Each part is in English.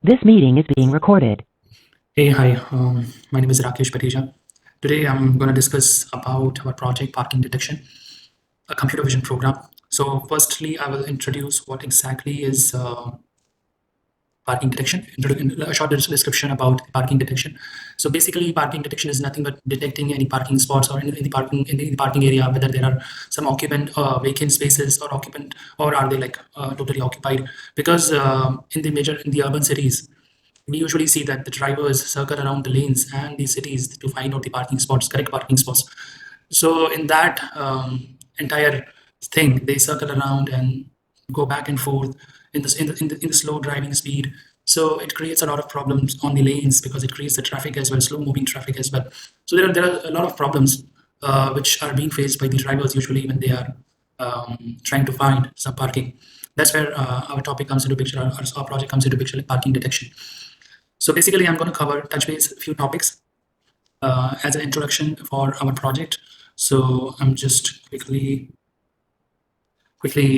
This meeting is being recorded. Hey, hi. My name is Rakesh Patija. Today I'm going to discuss about our project parking detection, a computer vision program. So, firstly, I will introduce what exactly is parking detection. A short description about parking detection. So, basically, parking detection is nothing but detecting any parking spots or in the parking area, whether there are some occupant vacant spaces or occupant, or are they like totally occupied. Because in the urban cities, we usually see that the drivers circle around the lanes and the cities to find out the parking spots, correct parking spots. So in that entire thing, they circle around and go back and forth in the slow driving speed. So it creates a lot of problems on the lanes because it creates the traffic as well, slow moving traffic as well. So there are a lot of problems which are being faced by the drivers usually when they are trying to find some parking. That's where our topic comes into picture, our project comes into picture, like parking detection. So basically, I'm going to touch base a few topics as an introduction for our project. So I'm just quickly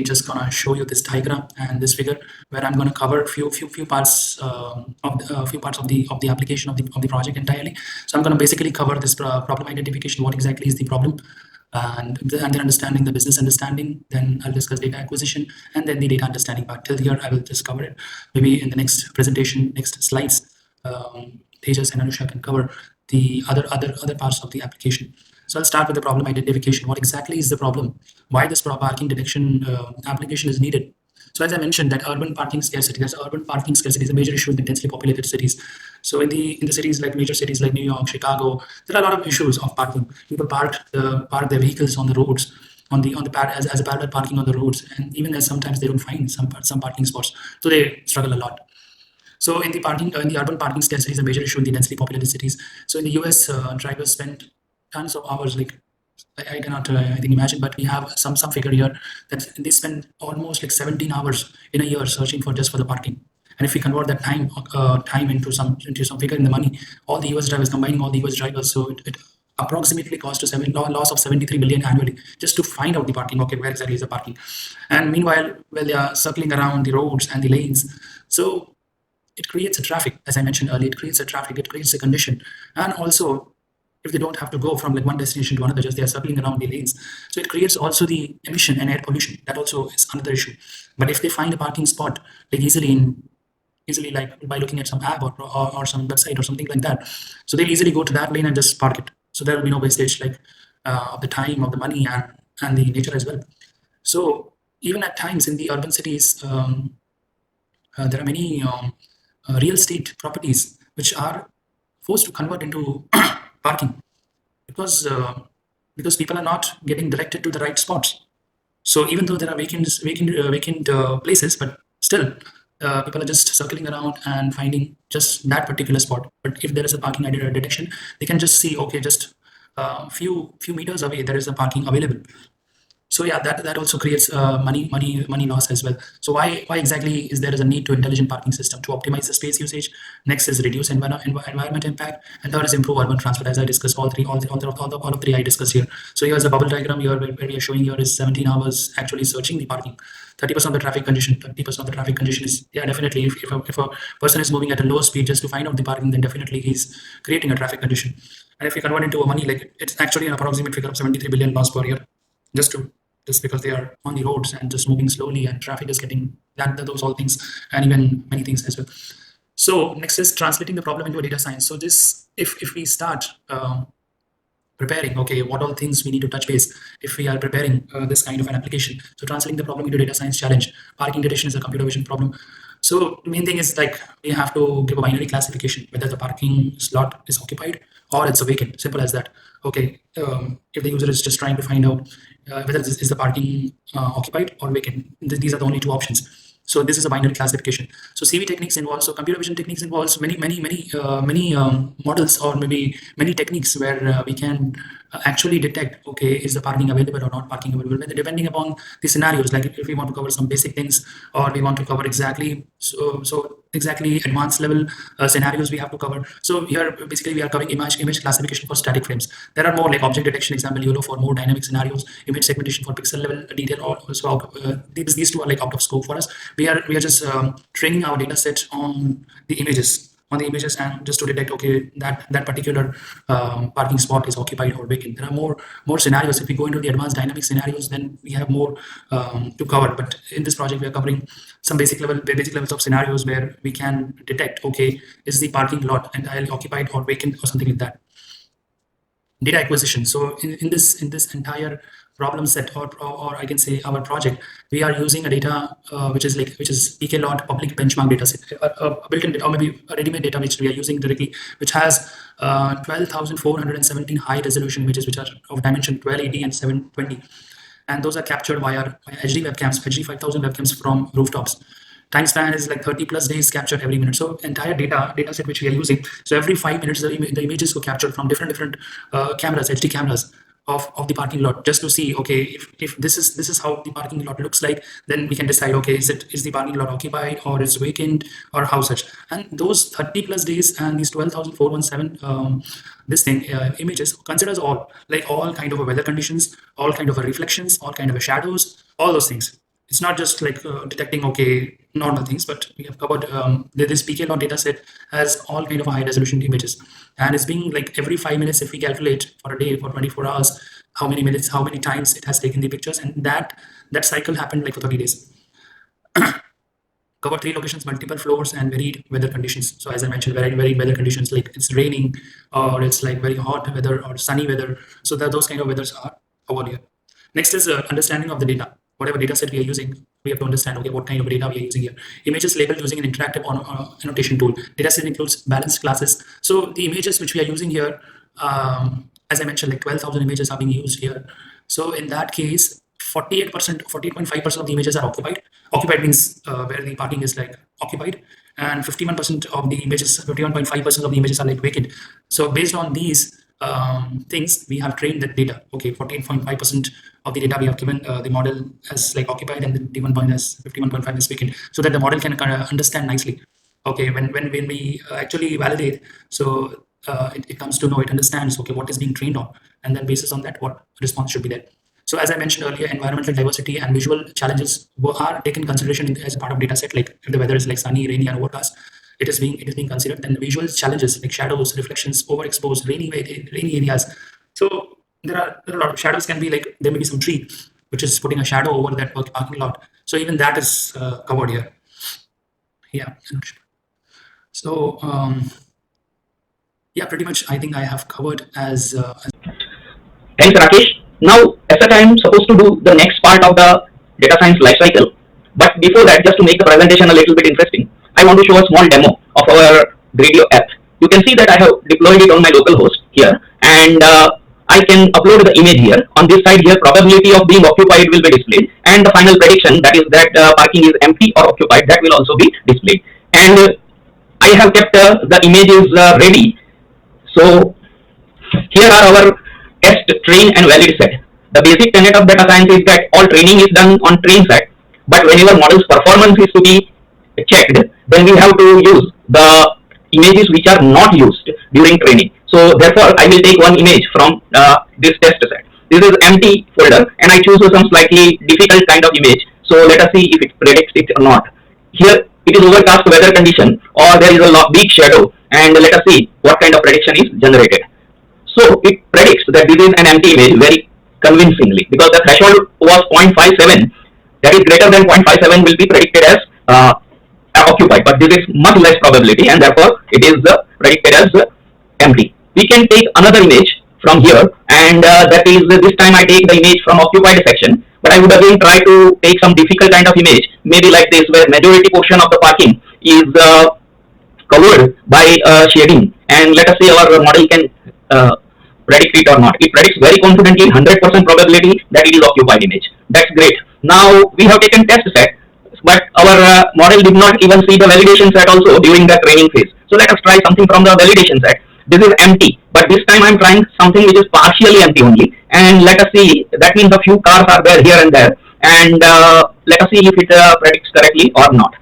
just gonna show you this diagram and this figure where I'm gonna cover a few parts of the application of the project entirely. So I'm gonna basically cover this problem identification, what exactly is the problem, and then understanding the business understanding. Then I'll discuss data acquisition and then the data understanding part. Till here, I will just cover it. Maybe in the next presentation, next slides, Tejas and Anusha can cover the other parts of the application. So I'll start with the problem identification. What exactly is the problem? Why this parking detection application is needed? So as I mentioned, that urban parking scarcity is a major issue in the densely populated cities. So in the cities like major cities like New York, Chicago, there are a lot of issues of parking. People park their vehicles on the roads, as a parallel parking on the roads, and even as sometimes they don't find some parking spots, so they struggle a lot. So in the urban parking scarcity is a major issue in the densely populated cities. So in the US, drivers spend tons of hours. Like I cannot, I think, imagine, but we have some figure here that they spend almost like 17 hours in a year searching for just for the parking. And if we convert that time into some figure in the money, all the US drivers, combining all the US drivers, so it approximately costs to loss of 73 billion annually just to find out the parking. Okay, where exactly is the parking? And meanwhile, while they are circling around the roads and the lanes, so it creates a traffic. As I mentioned earlier, it creates a traffic, it creates a condition. And also, if they don't have to go from like one destination to another, just they are circling around the lanes, so it creates also the emission and air pollution. That also is another issue. But if they find a parking spot like easily, like by looking at some app or some website or something like that, so they'll easily go to that lane and just park it. So there will be no wastage, like of the time, of the money, and the nature as well. So even at times in the urban cities, there are many real estate properties which are forced to convert into parking because people are not getting directed to the right spots. So even though there are vacant places, but still people are just circling around and finding just that particular spot. But if there is a parking ID detection, they can just see, okay, just few meters away there is a parking available. So yeah, that also creates money loss as well. So why exactly is there is a need to intelligent parking system to optimize the space usage? Next is reduce environment impact, and third is improve urban transport. As I discussed, all of three I discussed here. So here's a bubble diagram here where we are showing here is 17 hours actually searching the parking. 30% of the traffic condition. 30% of the traffic condition is, yeah, definitely, if a person is moving at a low speed just to find out the parking, then definitely he's creating a traffic condition. And if we convert into a money, like it's actually an approximate figure of 73 billion loss per year, just to just because they are on the roads and just moving slowly and traffic is getting those all things, and even many things as well. So next is translating the problem into a data science. So this, if we start preparing, okay, what all things we need to touch base if we are preparing this kind of an application. So translating the problem into data science challenge. Parking detection is a computer vision problem. So the main thing is like we have to give a binary classification whether the parking slot is occupied or it's a vacant. Simple as that. Okay, if the user is just trying to find out whether this is the parking occupied or vacant, these are the only two options. So this is a binary classification. So CV techniques involves, so computer vision techniques involves many models or maybe many techniques where we can actually detect, okay, is the parking available or not parking available, depending upon the scenarios. Like if we want to cover some basic things, or we want to cover exactly exactly advanced level scenarios we have to cover. So here basically we are covering image classification for static frames. There are more like object detection, example YOLO for more dynamic scenarios, image segmentation for pixel level detail. Also these two are like out of scope for us. We are just training our data set on the images, and just to detect, okay, that particular parking spot is occupied or vacant. There are more scenarios. If we go into the advanced dynamic scenarios, then we have more to cover. But in this project we are covering some basic levels of scenarios where we can detect, okay, is the parking lot entirely occupied or vacant or something like that. Data acquisition. So in this entire problem set, or I can say our project, we are using a data which is pklot public benchmark data set, a built-in data, or maybe a ready-made data which we are using directly, which has 12,417 high resolution images which are of dimension 1280 and 720, and those are captured via HD webcams, HD 5000 webcams from rooftops. Time span is like 30 plus days captured every minute. So entire data set which we are using. So every 5 minutes, the images go captured from different cameras, HD cameras of the parking lot, just to see, okay, if this is how the parking lot looks like, then we can decide, okay, is the parking lot occupied or is vacant or how such. And those 30 plus days and these 12,417 this thing images considers all kind of weather conditions, all kind of reflections, all kind of shadows, all those things. It's not just like detecting, okay, normal things, but we have covered this pklot data set has all kind of high resolution images, and it's being like every 5 minutes. If we calculate for a day, for 24 hours, how many minutes, how many times it has taken the pictures, and that cycle happened like for 30 days. Cover 3 locations, multiple floors, and varied weather conditions. So as I mentioned, varied weather conditions, like it's raining or it's like very hot weather or sunny weather. So that those kind of weathers are over here. Next is understanding of the data. Whatever data set we are using, we have to understand, okay, what kind of data we are using here. Images labeled using an interactive annotation tool. Data set includes balanced classes. So the images which we are using here, as I mentioned, like 12,000 images are being used here. So in that case, 48%, 48.5% of the images are occupied. Occupied means where the parking is like occupied, and 51% of the images, 51.5% of the images are like vacant. So based on these things, we have trained that data. Okay, 48.5% of the data we have given the model as like occupied, and the given point as 51.5 is vacant, so that the model can kind of understand nicely. Okay, when we actually validate, so it comes to know, it understands, okay, what is being trained on, and then basis on that, what response should be there. So as I mentioned earlier, environmental diversity and visual challenges are taken consideration as a part of data set. Like if the weather is like sunny, rainy, and overcast, it is being considered. Then the visual challenges like shadows, reflections, overexposed, rainy areas. So there are a lot of shadows. Can be like there may be some tree which is putting a shadow over that parking lot. So even that is covered here. Yeah. So yeah, pretty much I think I have covered as Thanks, Rakesh. Now, as I am supposed to do the next part of the data science lifecycle, but before that, just to make the presentation a little bit interesting, I want to show a small demo of our Gradio app. You can see that I have deployed it on my local host here, and I can upload the image here. On this side here, probability of being occupied will be displayed, and the final prediction, that is that parking is empty or occupied, that will also be displayed. And I have kept the images ready. So here are our test, train, and valid set. The basic tenet of data science is that all training is done on train set, but whenever model's performance is to be checked, then we have to use the images which are not used during training. So therefore, I will take one image from this test set. This is empty folder, and I choose some slightly difficult kind of image. So let us see if it predicts it or not. Here it is overcast weather condition, or there is a big shadow, and let us see what kind of prediction is generated. So it predicts that this is an empty image very convincingly, because the threshold was 0.57, that is greater than 0.57 will be predicted as occupied, but this is much less probability, and therefore it is predicted as empty. We can take another image from here, and that is this time I take the image from occupied section, but I would again try to take some difficult kind of image, maybe like this, where majority portion of the parking is covered by shading, and let us see our model can predict it or not. It predicts very confidently, 100% probability that it is occupied image. That's great. Now we have taken test set, but our model did not even see the validation set also during the training phase. So let us try something from the validation set. this is empty, but this time I'm trying something which is partially empty only, and let us see, that means a few cars are there here and there, and let us see if it predicts correctly or not.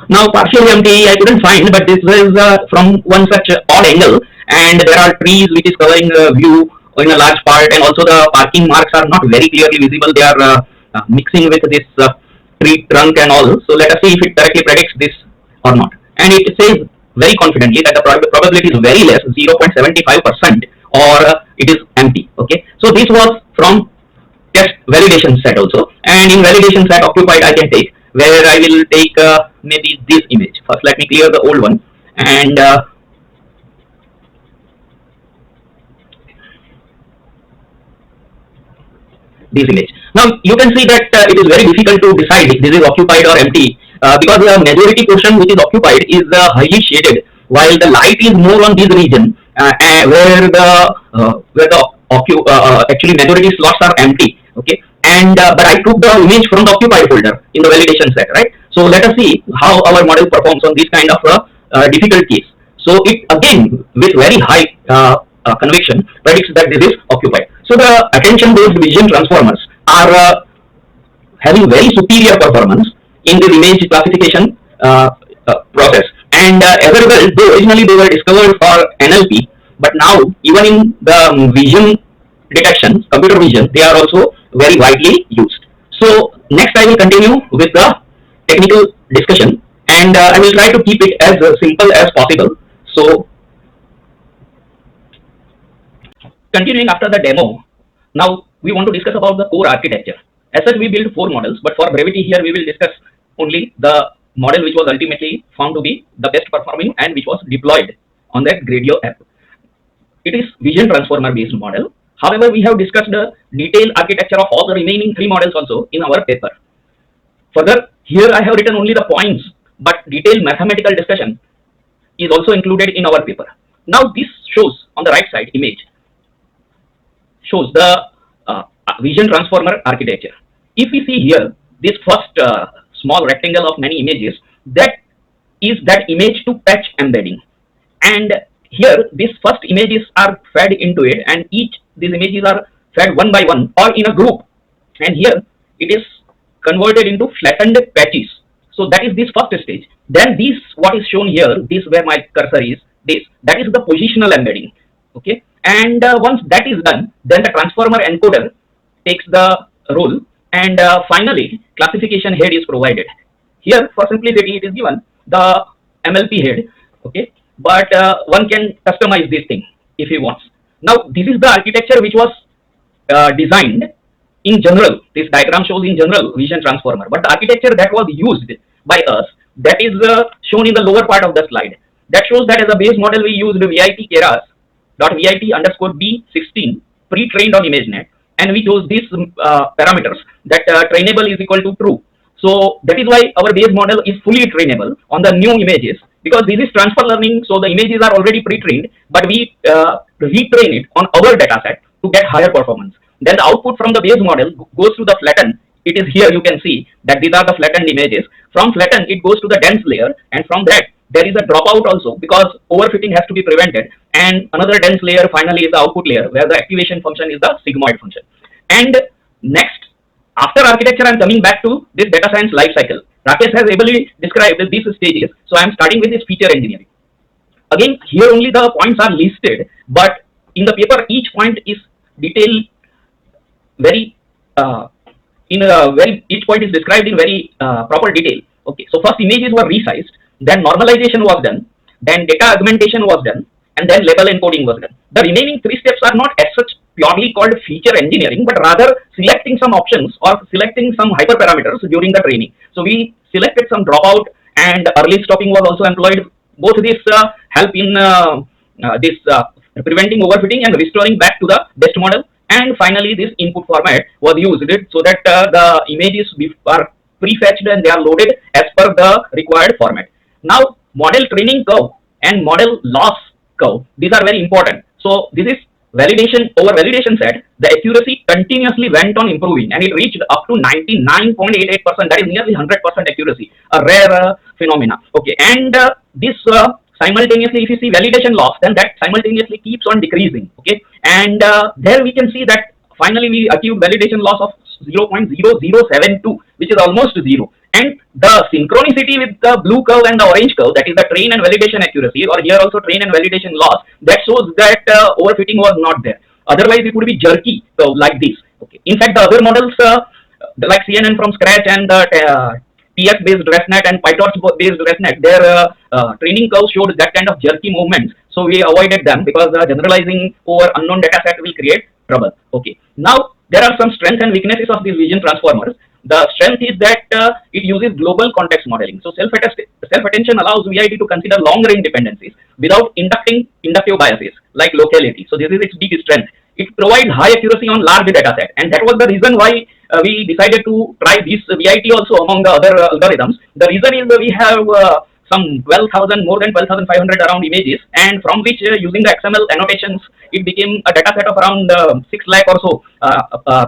Now partially empty I couldn't find, but this is from one such odd angle, and there are trees which is covering view in a large part, and also the parking marks are not very clearly visible. They are mixing with this tree trunk and all. So let us see if it correctly predicts this or not. And it says very confidently that the probability is very less, 0.75%, or it is empty. Okay. So this was from test validation set also, and in validation set occupied I can take, where I will take maybe this image. First let me clear the old one, and this image. Now you can see that it is very difficult to decide if this is occupied or empty, because the majority portion which is occupied is highly shaded, while the light is more on this region where the actually majority slots are empty. Okay, and but I took the image from the occupied folder in the validation set, right? So let us see how our model performs on this kind of difficult case. So it again with very high conviction predicts that this is occupied. So the attention-based vision transformers are having very superior performance in the image classification process, and as a result, originally they were discovered for NLP, but now even in the vision detection, computer vision, they are also very widely used. So next I will continue with the technical discussion, and I will try to keep it as simple as possible. So continuing after the demo, now we want to discuss about the core architecture. As such, we built 4 models, but for brevity here we will discuss only the model which was ultimately found to be the best performing and which was deployed on that Gradio app. It is vision transformer based model. However, we have discussed the detailed architecture of all the remaining 3 models also in our paper. Further, here I have written only the points, but detailed mathematical discussion is also included in our paper. Now this shows on the right side image shows the vision transformer architecture. If we see here this first small rectangle of many images, that is that image to patch embedding, and here these first images are fed into it, and each these images are fed one by one or in a group, and here it is converted into flattened patches. So that is this first stage. Then this what is shown here, this where my cursor is, this that is the positional embedding. Okay, and once that is done, then the transformer encoder takes the role, and finally classification head is provided. Here for simplicity it is given the MLP head. Okay, but one can customize this thing if he wants. Now this is the architecture which was designed in general. This diagram shows in general vision transformer, but the architecture that was used by us, that is shown in the lower part of the slide. That shows that as a base model we used VIT keras .vit_b16 pre-trained on ImageNet, and we chose these parameters that trainable is equal to true. So that is why our base model is fully trainable on the new images, because this is transfer learning, so the images are already pre-trained, but we retrain it on our data set to get higher performance. Then the output from the base model goes to the flatten. It is here you can see that these are the flattened images. From flatten it goes to the dense layer, and from that there is a dropout also, because overfitting has to be prevented, and another dense layer finally is the output layer where the activation function is the sigmoid function. And next, after architecture, I am coming back to this data science life cycle. Rakesh has ably described these stages, so I am starting with this feature engineering. Again, here only the points are listed, but in the paper each point is detailed very each point is described in very proper detail. Okay, so first images were resized, then normalization was done, then data augmentation was done, and then label encoding was done. The remaining 3 steps are not as such purely called feature engineering, but rather selecting some options or selecting some hyperparameters during the training. So we selected some dropout, and early stopping was also employed. Both these help in preventing overfitting and restoring back to the best model. And finally, this input format was used so that the images are prefetched and they are loaded as per the required format. Now, model training curve and model loss curve, these are very important. So this is validation over validation set. The accuracy continuously went on improving, and it reached up to 99.88%. That is nearly 100% accuracy, a rare phenomena. Okay, and this simultaneously, if you see validation loss, then that simultaneously keeps on decreasing. Okay, and there we can see that finally we achieved validation loss of 0.0072, which is almost zero. And the synchronicity with the blue curve and the orange curve, that is the train and validation accuracy, or here also train and validation loss, that shows that overfitting was not there. Otherwise, it would be jerky curve like this. Okay. In fact, the other models like CNN from scratch and the TF based ResNet and PyTorch based ResNet, their training curve showed that kind of jerky movements. So we avoided them because generalizing over unknown data set will create trouble. Okay. Now there are some strengths and weaknesses of these vision transformers. The strength is that it uses global context modeling. So self-attention allows VIT to consider long-range dependencies without inductive biases like locality. So this is its big strength. It provides high accuracy on large data set, and that was the reason why we decided to try this VIT also among the other algorithms. The reason is we have some 12,000, more than 12,500 around images, and from which using the XML annotations, it became a data set of around 6 lakh or so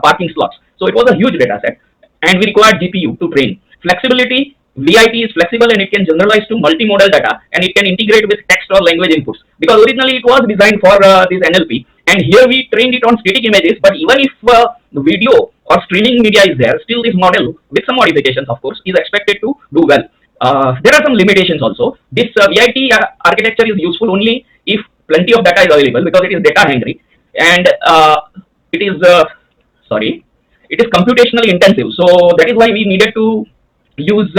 parking slots. So it was a huge data set, and we required GPU to train. Flexibility, VIT is flexible and it can generalize to multimodal data, and it can integrate with text or language inputs, because originally it was designed for this NLP, and here we trained it on static images. But even if the video or streaming media is there, still this model, with some modifications of course, is expected to do well. There are some limitations also. This VIT architecture is useful only if plenty of data is available, because it is data hungry, and it is it is computationally intensive. So that is why we needed to use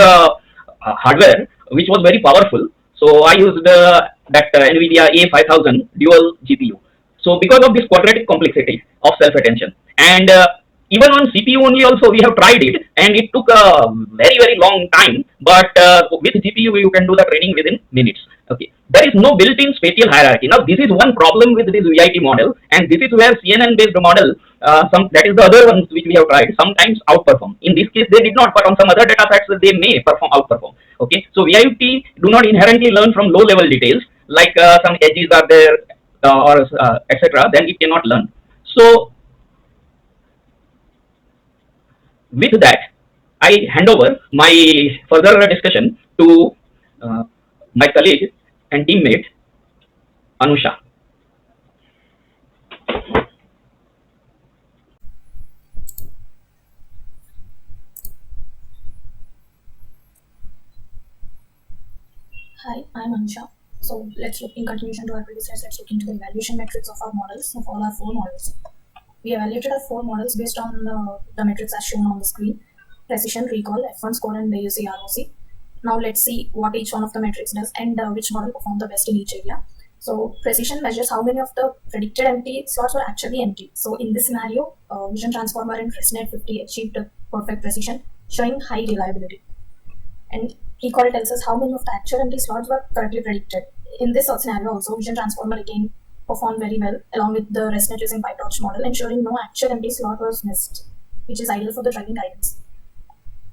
hardware which was very powerful. So I used that NVIDIA A5000 dual GPU. So because of this quadratic complexity of self-attention, and even on CPU only also we have tried it, and it took a very long time, but with GPU you can do the training within minutes. Okay, there is no built-in spatial hierarchy. Now this is one problem with this VIT model, and this is where CNN based model, that is the other ones which we have tried, sometimes outperform. In this case they did not, but on some other data sets they may outperform. Okay, so VIT do not inherently learn from low level details, like some edges are there or etc. Then it cannot learn. So with that, I hand over my further discussion to my colleague and teammate Anusha. Hi, I'm Anusha. So let's look in continuation to our previous slides. Let's look into the evaluation metrics of our models, of all our 4 models. We evaluated our 4 models based on the metrics as shown on the screen: precision, recall, F1 score, and AUC ROC. Now let's see what each one of the metrics does and which model performed the best in each area. So precision measures how many of the predicted empty slots were actually empty. So in this scenario, Vision Transformer in ResNet 50 achieved perfect precision, showing high reliability. And recall tells us how many of the actual empty slots were correctly predicted. In this scenario also, Vision Transformer again performed very well along with the ResNet using PyTorch model, ensuring no actual empty slot was missed, which is ideal for the driving guidance.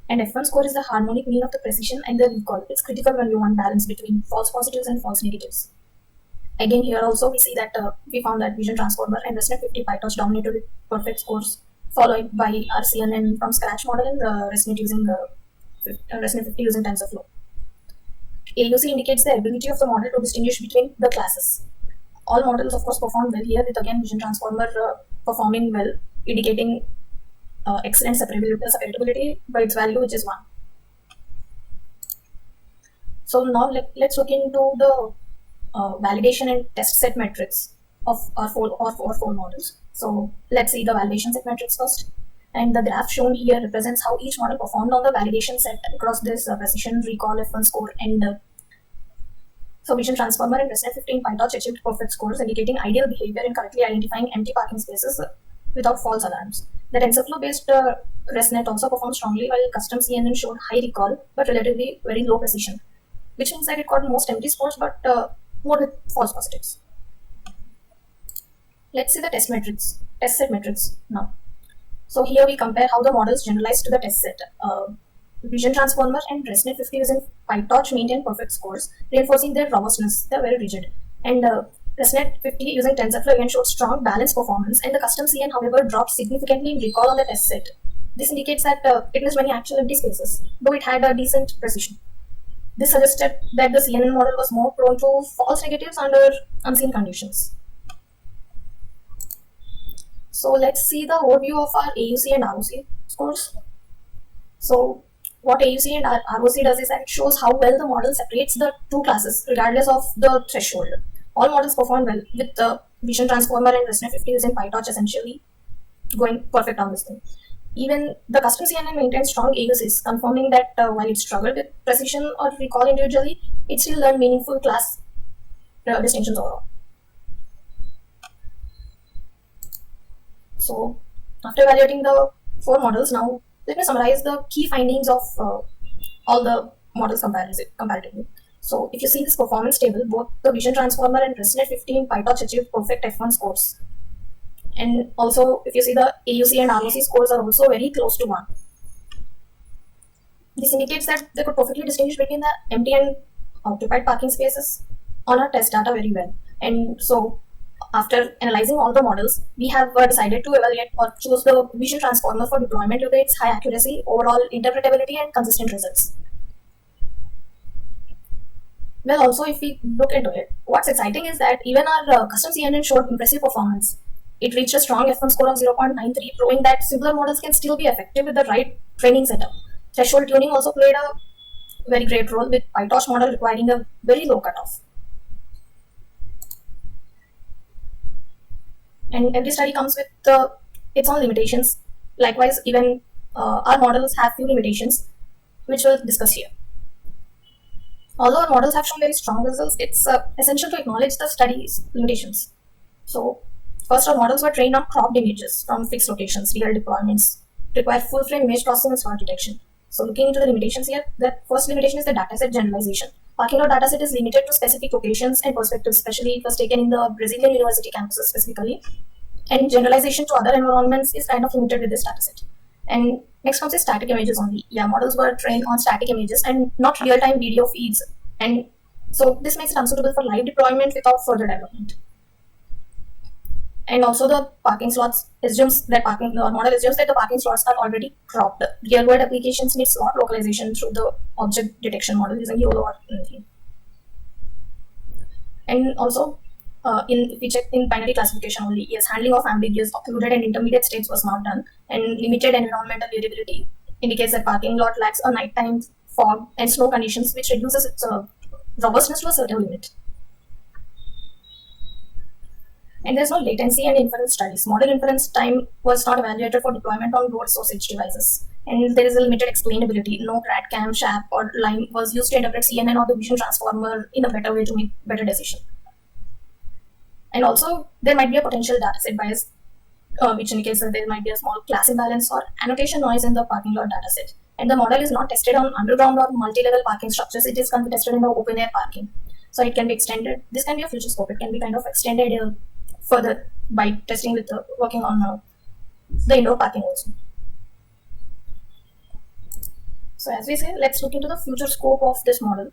And F1 score is the harmonic mean of the precision and the recall. It's critical when you want balance between false positives and false negatives. Again, here also we see that we found that Vision Transformer and ResNet 50 PyTorch dominated with perfect scores, followed by RCN and from scratch model and ResNet using ResNet 50 using TensorFlow. AUC indicates the ability of the model to distinguish between the classes. All models of course performed well here, with again Vision Transformer performing well, indicating excellent separability by its value, which is 1. So now let's look into the validation and test set metrics of our 4 models. So let's see the validation set metrics first. And the graph shown here represents how each model performed on the validation set across this precision, recall, F1 score, and so Vision Transformer and ResNet 15 PyTorch achieved perfect scores, indicating ideal behavior in correctly identifying empty parking spaces without false alarms. The TensorFlow-based ResNet also performed strongly, while custom CNN showed high recall but relatively very low precision, which means that it got most empty spots but more with false positives. Let's see the test set metrics now. So here we compare how the models generalized to the test set. Vision Transformer and ResNet 50 using PyTorch maintain perfect scores, reinforcing their robustness. They're very rigid. And ResNet 50 using TensorFlow again showed strong balanced performance, and the custom CN, however, dropped significantly in recall on the test set. This indicates that it missed many actual empty spaces, though it had a decent precision. This suggested that the CNN model was more prone to false negatives under unseen conditions. So let's see the overview of our AUC and ROC scores. So what AUC and ROC does is that it shows how well the model separates the two classes regardless of the threshold. All models perform well with the vision transformer and ResNet 50 using PyTorch essentially going perfect on this thing. Even the custom CNN maintains strong AUCs, confirming that while it struggled with precision or recall individually, it still learned meaningful class distinctions overall. So after evaluating the four models, now let me summarize the key findings of all the models comparatively. So if you see this performance table, both the vision transformer and ResNet 15 PyTorch achieved perfect F1 scores. And also if you see the AUC and ROC scores are also very close to 1. This indicates that they could perfectly distinguish between the empty and occupied parking spaces on our test data very well. And so after analyzing all the models, we have decided to evaluate or choose the vision transformer for deployment due to its high accuracy, overall interpretability, and consistent results. Well, also if we look into it, what's exciting is that even our custom CNN showed impressive performance. It reached a strong F1 score of 0.93, proving that simpler models can still be effective with the right training setup. Threshold tuning also played a very great role, with PyTorch model requiring a very low cutoff. And every study comes with its own limitations. Likewise, even our models have few limitations, which we'll discuss here. Although our models have shown very strong results, it's essential to acknowledge the study's limitations. So first, our models were trained on cropped images from fixed locations. Real deployments require full-frame image processing and smart detection. So looking into the limitations here, the first limitation is the dataset generalization. Parking lot dataset is limited to specific locations and perspectives, especially if it was taken in the Brazilian university campuses specifically. And generalization to other environments is kind of limited with this dataset. And next comes is static images only. Yeah, models were trained on static images and not real-time video feeds. And so this makes it unsuitable for live deployment without further development. And also the parking slots assumes that model assumes that the parking slots are already cropped. Real-world applications need slot localization through the object detection model using YOLO or anything. And also, if we check in binary classification only, yes, handling of ambiguous, occluded, and intermediate states was not done, and limited environmental variability indicates that parking lot lacks a nighttime fog and snow conditions, which reduces its robustness to a certain limit. And there's no latency and inference studies. Model inference time was not evaluated for deployment on road source edge devices. And there is a limited explainability. No GradCam, SHAP, or LIME was used to interpret CNN or the vision transformer in a better way to make better decision. And also, there might be a potential dataset bias, which indicates that there might be a small class imbalance or annotation noise in the parking lot dataset. And the model is not tested on underground or multi-level parking structures. It is tested in the open air parking. So it can be extended. This can be a future scope. It can be kind of extended further by testing with working on the indoor parking also. So as we say, let's look into the future scope of this model.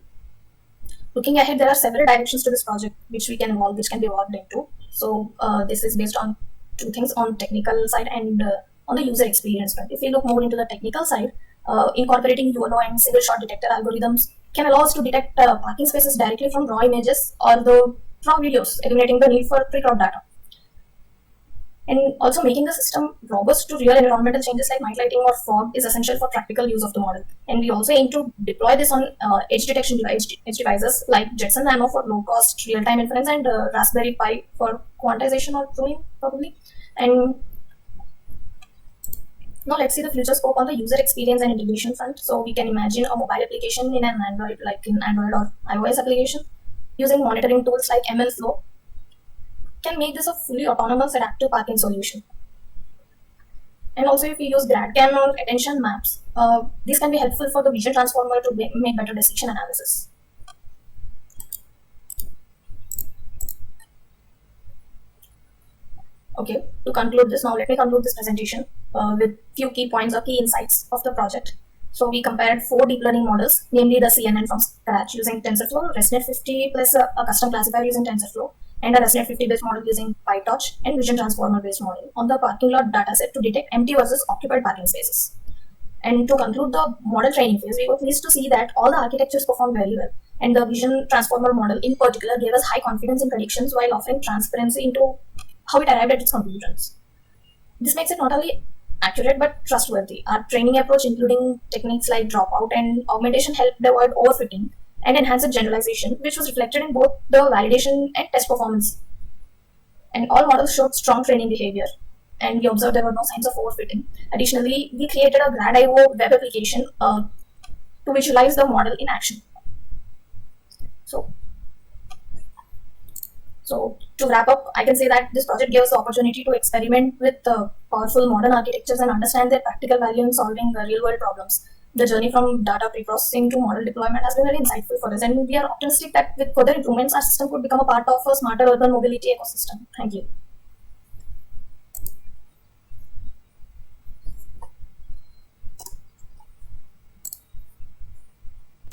Looking ahead, there are several directions to this project which can be evolved into. So this is based on two things, on technical side and on the user experience front. If we look more into the technical side, incorporating YOLO and single shot detector algorithms can allow us to detect parking spaces directly from raw images or the raw videos, eliminating the need for pre-cropped data. And also making the system robust to real environmental changes like night lighting or fog is essential for practical use of the model. And we also aim to deploy this on edge detection edge devices like Jetson Nano for low-cost real-time inference and Raspberry Pi for quantization or pruning probably. And now let's see the future scope on the user experience and integration front. So we can imagine a mobile application in an Android, like in Android or iOS application, using monitoring tools like MLflow, can make this a fully autonomous adaptive parking solution. And also if we use GradCam or attention maps, this can be helpful for the vision transformer to make better decision analysis. Okay, to conclude this, now let me conclude this presentation with few key points or key insights of the project. So we compared 4 deep learning models, namely the CNN from scratch using TensorFlow, ResNet 50 plus a custom classifier using TensorFlow, and a ResNet 50 based model using PyTorch and vision transformer based model on the parking lot dataset to detect empty versus occupied parking spaces. And to conclude the model training phase, we were pleased to see that all the architectures performed very well. And the vision transformer model in particular gave us high confidence in predictions while offering transparency into how it arrived at its conclusions. This makes it not only accurate but trustworthy. Our training approach, including techniques like dropout and augmentation, helped avoid overfitting and enhanced generalization, which was reflected in both the validation and test performance. And all models showed strong training behavior, and we observed there were no signs of overfitting. Additionally, we created a Gradio web application to visualize the model in action. So to wrap up, I can say that this project gave us the opportunity to experiment with powerful modern architectures and understand their practical value in solving real-world problems. The journey from data pre-processing to model deployment has been very insightful for us, and we are optimistic that with further improvements, our system could become a part of a smarter urban mobility ecosystem. Thank you.